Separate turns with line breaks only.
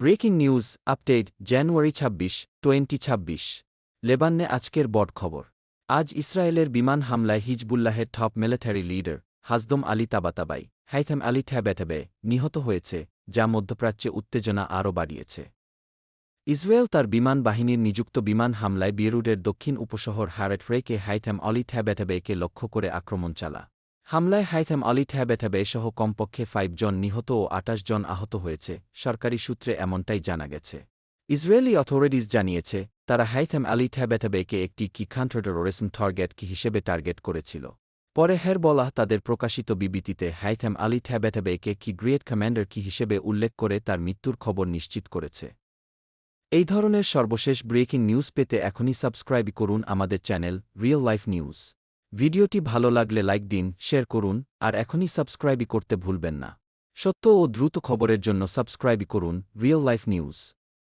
Breaking news update January ২৬, 2026। লেবাননে আজকের বড় খবর। আজ ইসরায়েলের বিমান হামলায় হিজবুল্লাহের টপ মিলিটারি লিডার হাসদম Ali Tabatabai Haytham Ali Tabatabai নিহত হয়েছে, যা মধ্যপ্রাচ্যে উত্তেজনা আরও বাড়িয়েছে। ইসরায়েল তার বিমান বাহিনীর নিযুক্ত বিমান হামলায় বেইরুটের দক্ষিণ উপশহর হারেট রেকে হাইথাম আলী থ্যাবেথেবেকে লক্ষ্য করে আক্রমণ চালা। হামলায় হাইথাম আলী থ্যাবেথেবে সহ কমপক্ষে ৫ জন নিহত ও ২৮ জন আহত হয়েছে, সরকারি সূত্রে এমনটাই জানা গেছে। ইসরায়েলি অথরিটিজ জানিয়েছে, তারা হাইথাম আলী থ্যাবেথেবেকে একটি টেররিজম টার্গেট হিসেবে টার্গেট করেছিল। পরে হেজবল্লাহ তাদের প্রকাশিত বিবৃতিতে হাইথাম আলী থ্যাবেথেবেকে গ্রেট কমান্ডার হিসেবে উল্লেখ করে তার মৃত্যুর খবর নিশ্চিত করেছে। এই ধরনের সর্বশেষ ব্রেকিং নিউজ পেতে এখনই সাবস্ক্রাইব করুন আমাদের চ্যানেল রিয়েল লাইফ নিউজ। ভিডিওটি ভালো লাগলে লাইক দিন, শেয়ার করুন, আর এখনই সাবস্ক্রাইব করতে ভুলবেন না। সত্য ও দ্রুত খবরের জন্য সাবস্ক্রাইব করুন রিয়েল লাইফ নিউজ।